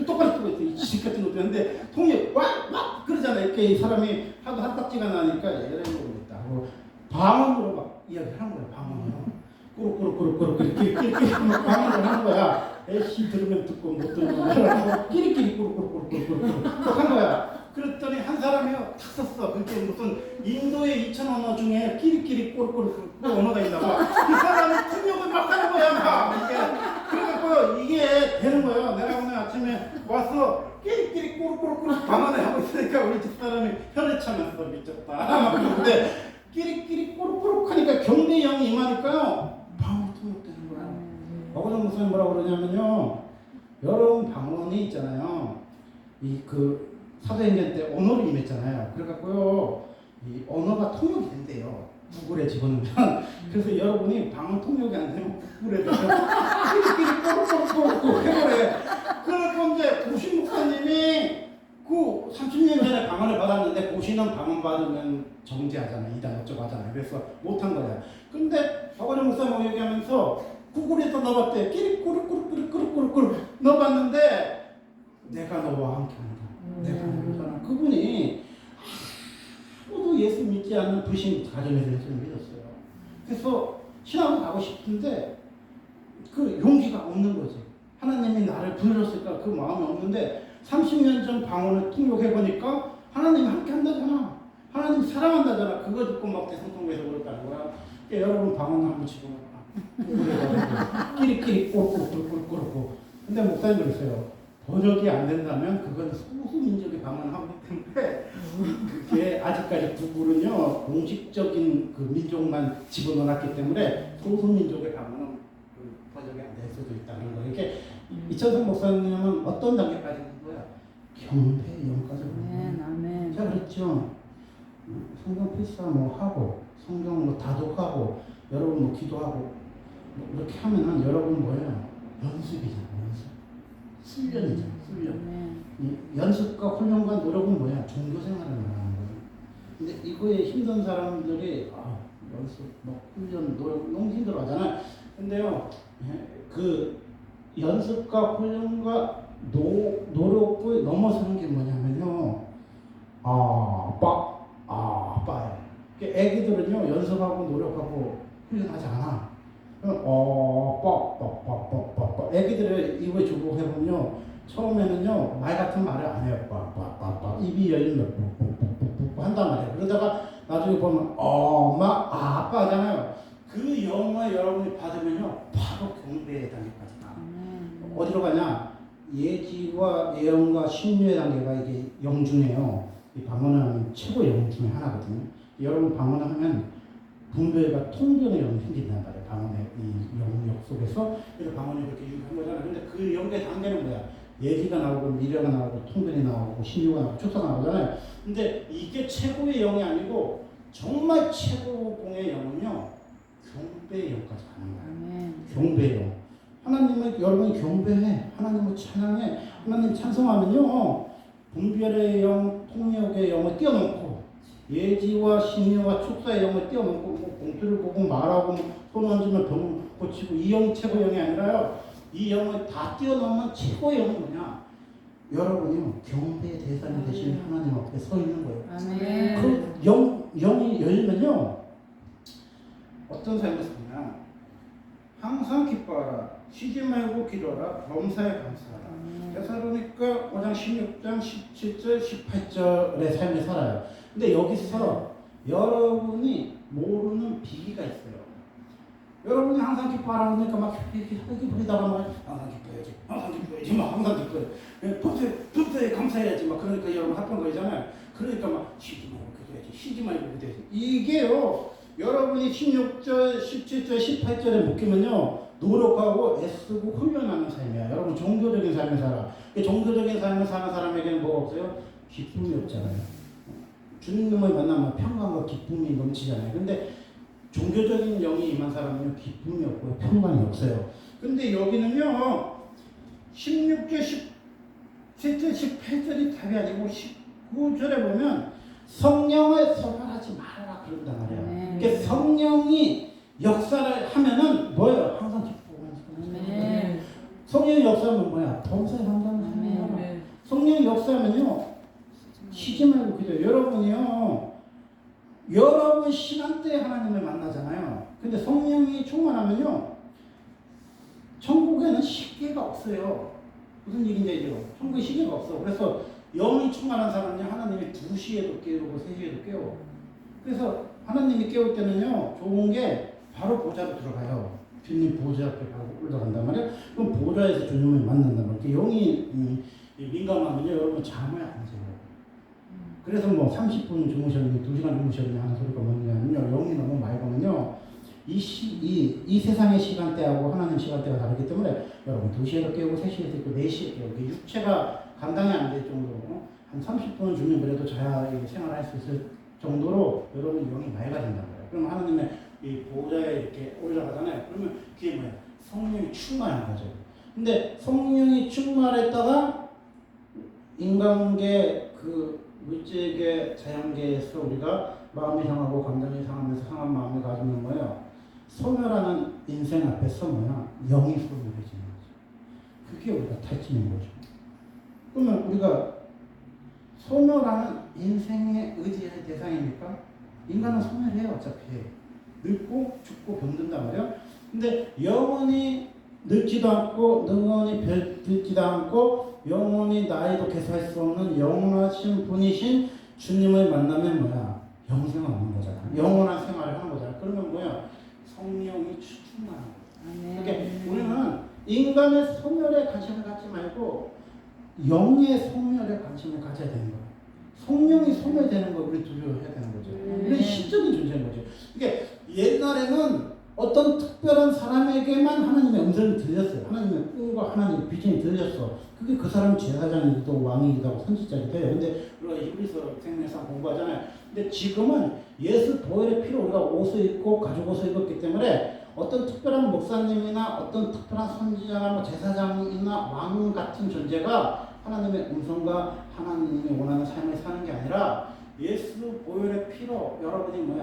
똑바로 뜨고 있어. 이 지식 같은 것도 있는데 통역 와 그러잖아. 이렇게 이 사람이 하도 한딱지가 나니까 이런 거 있다. 방언으로 막 이야기를 하는 거야. 방언으로. 꾸룩꾸룩꾸룩꾸룩 끼리끼리 방언을 하는 거야. 애쉬 들으면 듣고 못 들으면 끼리끼리 꾸룩꾸룩꾸룩꾸룩 한 거야. 그랬더니 한 사람이요 탁 썼어. 그게 무슨 인도의 2,000 언어 중에 끼리끼리 꾸룩꾸룩 언어가 있나 봐. 그 사람이 통역을 막 하는 거야 막. 그래갖고 이게 되는 거예요. 내가 오늘 아침에 와서 끼리끼리 꾸룩꾸룩꾸룩 방언을 하고 있으니까 우리 집사람이 혀를 차면서 미쳤다. 근데 끼리끼리 꾸룩꾸룩 하니까 경배형이 임하니까요 방언이 통역되는 거야. 박원영 목사님 뭐라고 그러냐면요 여러분 방언이 있잖아요 이 그 사도행전 때 언어를 임했잖아요. 그래갖고요 이 언어가 통역이 된대요. 구글에 집어넣으면. 그래서 여러분이 방언 통역이 안 되면 구글에다가 끼리끼리 꾸룩꾸룩꾸룩 해보래. 그래서 이제 고신 목사님이 그 30년 전에 방언을 받았는데 고신은 방언 받으면 정지하잖아. 이단 어쩌고 하잖아. 그래서 못한 거야. 근데 박원영 목사님 얘기하면서 구글에서 넣어봤대. 끼리 꾸룩꾸룩꾸룩꾸룩꾸룩 넣어봤는데 내가 너와 함께한다. 내가 너와 그분이 아무도 예수 믿지 않는 불신 가정에서 예수를 믿었어요. 그래서 신앙을 가고 싶은데 그 용기가 없는 거지. 하나님이 나를 불렀을까 그 마음이 없는데 30년 전 방언을 통역해보니까 하나님이 함께 한다잖아. 하나님 사랑한다잖아. 그거 듣고 막 대성통에서 그랬다는 거야. 여러분 방언 한번 치고 끼리끼리 꼬르꼬르꼬르꼬르 근데 목사님 그랬어요. 번역이 안 된다면 그건 소수민족의 방언하기 때문에 그게 아직까지 구글은요 공식적인 그 민족만 집어넣었기 때문에 소수민족의 방언은 그 번역이 안 될 수도 있다는 거예요. 이렇게 이천성 목사님은 어떤 단계까지 있는 거야? 경배 영까지. 아멘. 제가 그랬죠. 성경 필사 뭐 하고 성경 뭐 다독하고 여러분 뭐 기도하고 뭐 이렇게 하면은 여러분 뭐예요? 연습이잖아. 연습. 훈련이잖아. 훈련. 이 연습과 훈련과 노력은 뭐야? 종교 생활을 말하는 거예요. 근데 이거에 힘든 사람들이 연습, 뭐 훈련, 노력 너무 힘들어하잖아요. 근데요, 그 연습과 훈련과 노력을 넘어서는 게 뭐냐면요, 빠예요. 애기들은요 연습하고 노력하고 훈련하지 않아. 애기들을 입을 주고 해보면요 처음에는요 말 같은 말을 안 해요. 입이 열리면 한단 말이에요. 그러다가 나중에 보면 엄마 아빠 하잖아요. 그 영어 여러분이 받으면요 바로 경배의 단계까지 가. 어디로 가냐? 예지와 예언과 신유의 단계가 이게 영 중에요. 이 방언을 하면 최고 영 중에 하나거든요. 여러분 방언을 하면 분별과 통변의 영이 생긴단 말이에요. 방언의 이 영역 속에서. 그래서 방언이 그렇게 유익한 거잖아요. 근데 그 영의 단계는 뭐야? 예지가 나오고 미래가 나오고 통변이 나오고 신유가 나오고 축사가 나오잖아요. 근데 이게 최고의 영이 아니고 정말 최고봉의 영은요 경배의 영까지 가는 거예요. 경배의 영. 하나님을 여러분이 경배해. 하나님을 찬양해. 하나님 찬송하면요 분별의 영, 통역의 영을 뛰어넘고 예지와 신유와 축사의 영을 뛰어넘고 뭐 공투를 보고 말하고 손 얹으면 병 고치고 이 영이 최고의 영이 아니라요. 이 영을 다 뛰어넘는 최고의 영은 뭐냐? 여러분이요 경배의 대상이 되신 하나님 앞에 서 있는 거예요. 그 영이 열리면요 어떤 삶을 사냐? 항상 기뻐하라. 쉬지 말고 기도하라. 범사에 감사하라. 데살로니가 5장 16장 17절 18절의 삶을 살아요. 근데 여기서 여러분이 모르는 비기가 있어요. 여러분이 항상 기뻐하라 그러니까 막 이렇게 부리다가 막 항상 기뻐해야지 막 항상 기뻐해. 범사에 감사해야지 막 그러니까 여러분 합한 거잖아요. 그러니까 막 쉬지 말고 기도해야지. 쉬지 말고 기도해야지. 이게요 여러분이 16절 17절 18절에 묶이면요 노력하고 애쓰고 훈련하는 삶이야. 여러분 종교적인 삶을 살아. 종교적인 삶을 사는 사람에게는 뭐가 없어요? 기쁨이 없잖아요. 주님을 만나면 평강과 기쁨이 넘치잖아요. 근데 종교적인 영이 임한 사람은요 기쁨이 없고 평강이 없어요. 근데 여기는요 16절 17절 18절이 답이 아니고 19절에 보면 성령을 소멸하지 말아라 그런단 말이에요. 그러니까 성령이 역사를 하면은 뭐예요? 항상 기쁘고 성령의 역사하면 뭐야? 범사에 감사하는 삶이에요. 성령의 역사하면요 쉬지 말고 기도해요. 여러분이요 여러분 시간대에 하나님을 만나잖아요. 근데 성령이 충만하면요 천국에는 시계가 없어요. 무슨 얘기인지 알죠? 천국에 시계가 없어. 그래서 영이 충만한 사람은요 하나님이 2시에도 깨우고 3시에도 깨워. 그래서 하나님이 깨울 때는요 좋은 게 바로 보좌로 들어가요. 주님 보좌 앞에 바로 올라간단 말이에요. 그럼 보좌에서 주님을 만난단 말이에요. 영이 민감하면요 여러분 잠을 안 자요. 그래서 뭐 30분 주무셨니 2시간 주무셨니 하는 소리가 뭐냐면요 영이 너무 맑으면요 이 세상의 시간대하고 하나님 시간대가 다르기 때문에 여러분 2시에도 깨우고 3시에도 깨우고 4시에 깨우고 육체가 감당이 안 될 정도로 한 30분은 주면 그래도 자야 생활할 수 있을 정도로 여러분 영이 맑아진다는 거예요. 그럼 하나님의 이 보좌에 이렇게 올라가잖아요. 그러면 그게 뭐야? 성령이 충만한 거죠. 근데 성령이 충만했다가 인간계 그 물질계 자연계에서 우리가 마음이 상하고 감정이 상하면서 상한 마음을 가지면 뭐예요? 소멸하는 인생 앞에서 뭐야? 영이 소멸해지는 거죠. 그게 우리가 탈진인 거죠. 그러면 우리가 소멸하는 인생의 의지의 대상이니까 인간은 소멸해요. 어차피 늙고 죽고 병든단 말이에요. 근데 영원히 늙지도 않고 영원히 병들지도 않고 영원히 나이도 계산할 수 없는 영원하신 분이신 주님을 만나면 뭐야? 영생을 얻는 거잖아. 영원한 생활을 하는 거잖아. 그러면 뭐야? 성령이 충만한 거야. 그러니까 우리는 인간의 소멸에 관심을 갖지 말고 영의 소멸에 관심을 가져야 되는 거예요. 성령이 소멸되는 걸 우리 두려워해야 되는 거죠. 우리 신적인 존재인 거죠. 이게 옛날에는 어떤 특별한 사람에게만 하나님의 음성이 들렸어요. 하나님의 꿈과 하나님의 비전이 들렸어. 그게 그 사람이 제사장이기도 왕이기도 하고 선지자기도 해요. 근데 우리가 히브리서 생명상 공부하잖아요. 근데 지금은 예수 보혈의 피로 우리가 옷을 입고 가죽 옷을 입었기 때문에 어떤 특별한 목사님이나 어떤 특별한 선지자나 뭐 제사장이나 왕 같은 존재가 하나님의 음성과 하나님이 원하는 삶을 사는 게 아니라 예수 보혈의 피로 여러분이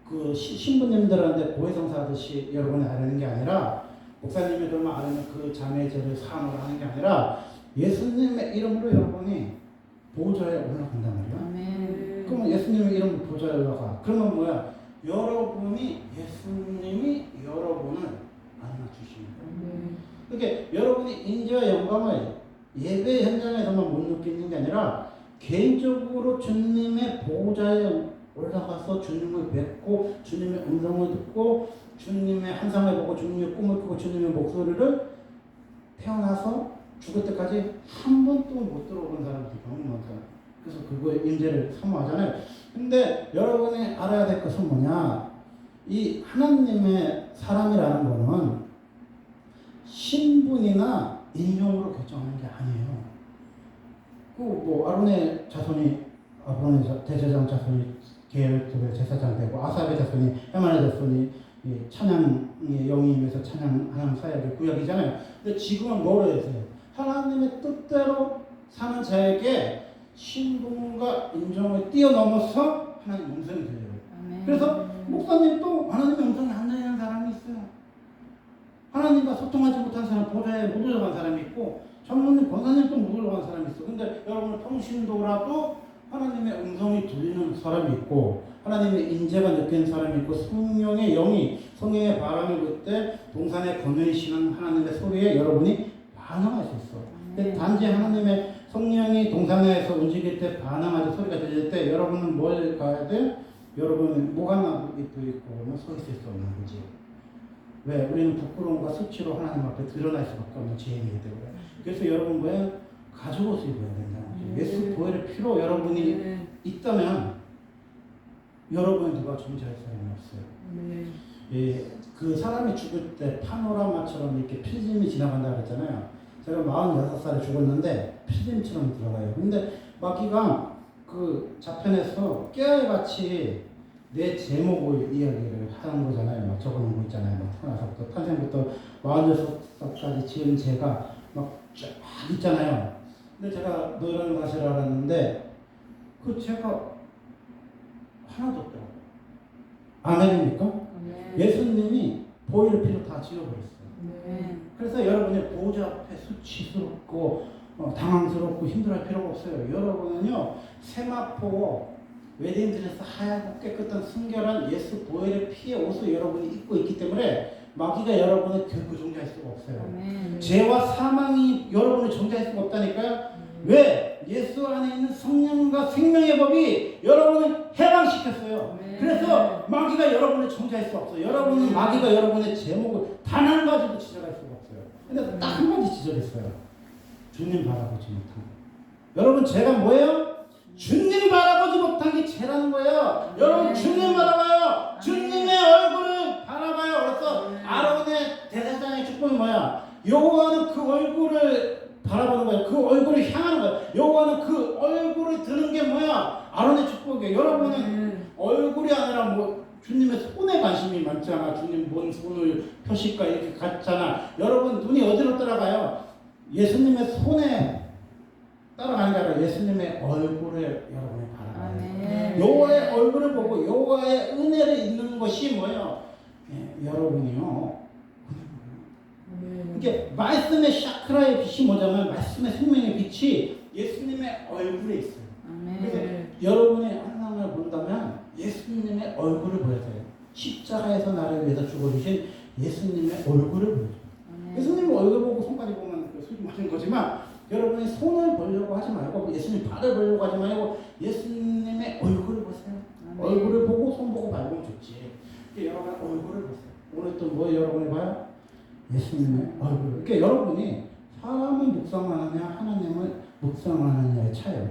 그 신부님들한테 고해성사 하듯이 여러분이 하려는 게 아니라 목사님이 그러면 아니면 그 자매의 죄를 사함으로 하는 게 아니라 예수님의 이름으로 여러분이 보좌에 올라간단 말이야. 그러면 예수님의 이름으로 보좌에 올라가. 그러면 여러분이 예수님이 여러분을 안아주시는 거예요. 그러니까 여러분이 인재와 영광을 예배 현장에서만 못 느끼는 게 아니라 개인적으로 주님의 보좌에 올라가서 주님을 뵙고 주님의 음성을 듣고 주님의 환상을 보고 주님의 꿈을 꾸고 주님의 목소리를 태어나서 죽을 때까지 한 번도 못 들어본 사람들이 너무 많잖아요. 그래서 그거의 임재를 사모하잖아요. 근데 여러분이 알아야 될 것은 뭐냐? 이 하나님의 사람이라는 거는 신분이나 인종으로 결정하는 게 아니에요. 아론의 자손이 아론의 대제사장 자손이 계열의 제사장 되고 아삽의 자손이 헤만의 자손이 찬양의 영이 임해서 찬양하는 사역의 구약이잖아요. 근데 지금은 뭐로 해서요? 하나님의 뜻대로 사는 자에게 신분과 인종을 뛰어넘어서 하나님 음성이 들려요. 그래서 목사님도 하나님의 음성이 안 들리는 사람이 있어요. 하나님과 소통하지 못한 사람, 보좌에 못 올라간 사람이 있고 전문님, 권사님도 못 올라간 사람이 있어. 근데 여러분 평신도라도 하나님의 음성이 들리는 사람이 있고 하나님의 인재가 느끼는 사람이 있고 성령의 영이 성령의 바람이 불 때 동산에 거느리시는 하나님의 소리에 여러분이 반응할 수 있어. 근데 단지 하나님의 성령이 동산에서 움직일 때 반응하지 소리가 들릴 때 여러분은 뭘 가야 돼? 여러분은 모가나도 있고 서 있을 수 없는 거지. 왜? 우리는 부끄러움과 수치로 하나님 앞에 드러날 수밖에 없는 죄인이기 때문에. 그래서 여러분 가죽 옷을 입어야 된다는 거죠. 예수 보혈의 피로 여러분이 있다면 여러분이 누가 존재할 사람이 없어요. 그 사람이 죽을 때 파노라마처럼 이렇게 필름이 지나간다 그랬잖아요. 제가 46살에 죽었는데 필름처럼 들어가요. 근데 마귀가 그 자편에서 깨알같이 내 제목을 이야기를 하는 거잖아요. 막 적어놓은 거 있잖아요. 막 태어나서부터 탄생부터 46살까지 지은 죄가 막 쫙 있잖아요. 근데 제가 너라는 사실을 알았는데 그 죄가 하나도 없더라고요. 아멘입니까? 예수님이 보혈의 피로 다 지워버렸어요. 그래서 여러분의 보호자 앞에 수치스럽고 당황스럽고 힘들어할 필요가 없어요. 여러분은요 세마포 웨딩드레스 하얗고 깨끗한 순결한 예수 보혈의 피의 옷을 여러분이 입고 있기 때문에 마귀가 여러분을 결코 존재할 수가 없어요. 죄와 사망이 여러분을 존재할 수가 없다니까요. 왜? 예수 안에 있는 성령과 생명의 법이 여러분을 해방시켰어요. 그래서 마귀가 여러분을 존재할 수 없어요. 여러분은 마귀가 여러분의 제목을 단 한 가지도 지적할 수가 없어요. 근데 딱 한 가지 지적했어요. 주님 바라보지 못한 거. 여러분 죄가 뭐예요? 주님 바라보지 못한 게 죄라는 거예요. 여러분 주님 바라봐요. 주님의 얼굴을 바라봐요. 그래서 아론의 대제사장의 축복이 뭐야? 여호와는 그 얼굴을 바라보는 거예요. 그 얼굴을 향하는 거예요. 여호와는 그 얼굴을 드는 게 뭐야? 아론의 축복이에요. 여러분은 얼굴이 아니라 주님의 손에 관심이 많잖아. 주님 뭔 손을 표시가 이렇게 갖잖아. 여러분 눈이 어디로 따라가요? 예수님의 손에 따라가는 게 아니라 예수님의 얼굴을 여러분이 바라봐요. 여호와의 얼굴을 보고 여호와의 은혜를 입는 것이 뭐예요? 여러분이요. 이게 말씀의 샤크라의 빛이 뭐냐면 말씀의 생명의 빛이 예수님의 얼굴에 있어요. 그래서 여러분의 환상을 본다면 예수님의 얼굴을 보여야 돼요. 십자가에서 나를 위해서 죽어주신 예수님의 얼굴을 보여줘요. 예수님의 얼굴 보고 손까지 보면 술이 마신 거지만 여러분이 손을 보려고 하지 말고 예수님 발을 보려고 하지 말고 예수님의 얼굴을 보세요. 얼굴을 보고 손 보고 밟으면 좋지. 여러분 얼굴을 보세요. 오늘 또 뭐 여러분이 봐요? 예수님의 얼굴. 그러니까 여러분이 사람을 묵상하느냐 하나님을 묵상하느냐의 차이예요.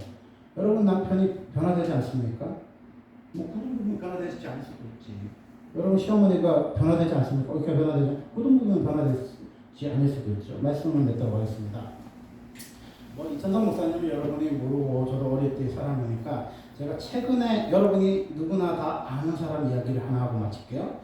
여러분 남편이 변화되지 않습니까? 뭐 구두부분 변화되지 않을 수도 있지. 여러분 시어머니가 변화되지 않습니까? 이렇게 변화되지 구두부분 변화되지 않을 수도 있죠. 말씀을 냈다고 하겠습니다. 뭐 이천성 목사님은 여러분이 모르고 저도 어릴 때 사람이니까 제가 최근에 여러분이 누구나 다 아는 사람 이야기를 하나 하고 마칠게요.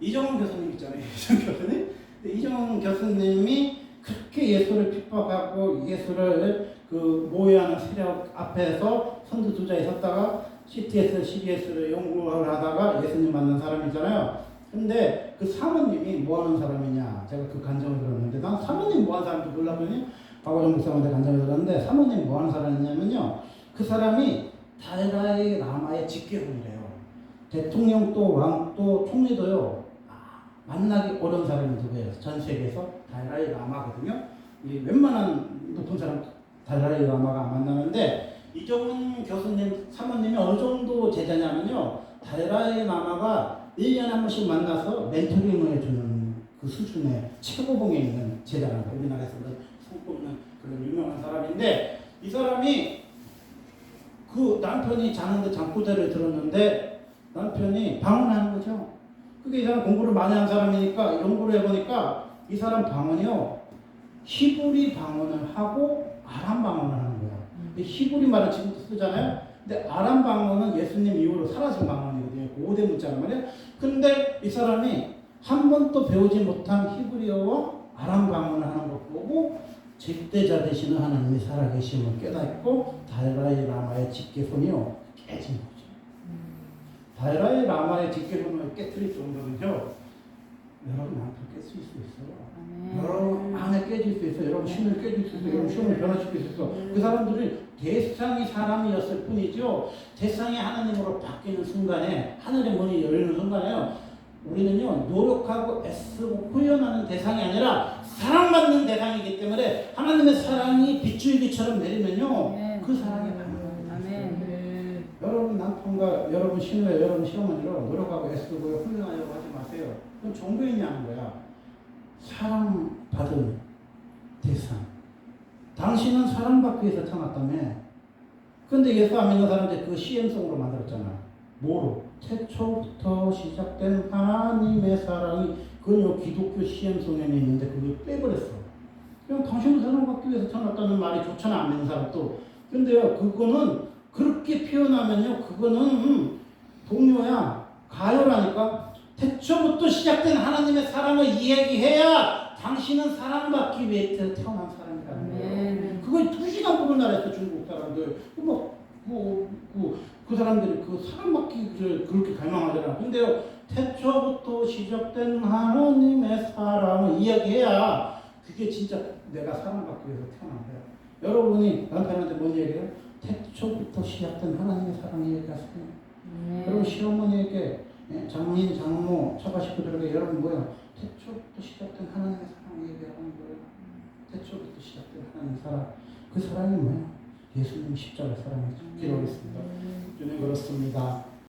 이정훈 교수님 있잖아요. 이정훈 교수님. 이정훈 교수님이 그렇게 예수를 핍박하고 예수를 그 모해하는 세력 앞에서 선두주자에 섰다가 CTS, CBS를 연구를 하다가 예수님 만난 사람이잖아요. 근데 그 사모님이 뭐 하는 사람이냐. 제가 그 간증을 들었는데 난 사모님 뭐 하는 사람인지 몰라보니 박원영 목사님한테 간증을 들었는데 사모님 뭐 하는 사람이냐면요. 그 사람이 달라이 라마의 직계훈이래요. 대통령도 왕도 총리도요. 만나기 어려운 사람이 누구예요? 전 세계에서 달라이 라마거든요. 웬만한 높은 사람 달라이 라마가 안 만나는데 이정훈 교수님 사모님이 어느 정도 제자냐면요. 달라이 라마가 1년에 한 번씩 만나서 멘토링을 해주는 그 수준의 최고봉에 있는 제자라는 거예요. 우리나라에서는 손꼽는 그런 유명한 사람인데 이 사람이 그 남편이 자는데 잠꼬대를 들었는데 남편이 방언하는 거죠. 그게 이 사람 공부를 많이 한 사람이니까 연구를 해보니까 이 사람 방언이요. 히브리 방언을 하고 아람 방언을 하는 거야. 히브리 말을 지금도 쓰잖아요. 근데 아람 방언은 예수님 이후로 사라진 방언이거든요. 고대 문자란 말이에요. 근데 이 사람이 한 번도 배우지 못한 히브리어와 아람 방언을 하는 걸 보고 절대자 되시는 하나님이 살아계심을 깨닫고 달라이 라마의 직계손이요 깨진 거죠. 달라이 라마의 직계손을 깨뜨릴 정도는요. 여러분 마음껏 깰 수 있어요. 여러분 안에 깨질 수 있어요. 여러분 신을 깨질 수 있어요. 여러분 신을 변화시킬 수 있어요. 그 사람들이 대상이 사람이었을 뿐이죠. 대상이 하나님으로 바뀌는 순간에 하늘의 문이 열리는 순간에요. 우리는요 노력하고 애쓰고 훈련하는 대상이 아니라 사랑받는 대상이기 때문에 하나님의 사랑이 빗줄기처럼 내리면요 그 사랑이 가능합니다. 여러분 남편과 여러분 시누이 여러분 시어머니로 노력하고 애쓰고 훈련하려고 하지 마세요. 그건 종교인이 하는 거야. 사랑받은 대상. 당신은 사랑받기 위해서 태어났다며. 근데 예수 안 믿는 사람들 그 CM송으로 만들었잖아. 뭐로? 태초부터 시작된 하나님의 사랑이 그건 기독교 CM송에는 있는데 그걸 빼버렸어. 그냥 당신은 사랑받기 위해서 태어났다는 말이 좋잖아 안 믿는 사람도. 근데요 그거는 그렇게 표현하면요 그거는 동요야 가요라니까. 태초부터 시작된 하나님의 사랑을 이야기해야 당신은 사랑받기 위해 태어난 사람이라는 거예요. 그걸 2시간 부른다 했어 중국 사람들. 그 사람들이 그 사랑받기를 그렇게 갈망하잖아. 근데요 태초부터 시작된 하나님의 사랑을 이야기해야 그게 진짜 내가 사랑받기 위해서 태어난 거야. 여러분이 남편한테 뭔 얘기해요? 태초부터 시작된 하나님의 사랑을 얘기하세요. 여러분 시어머니에게 장인, 장모, 처가 식구들에게 여러분 뭐예요? 태초부터 시작된 하나님의 사랑을 얘기하는 거예요. 태초부터 시작된 하나님의 사랑. 그 사랑이 뭐예요? 예수님 십자가 사랑이죠. 기도하겠습니다. 주님 그렇습니다.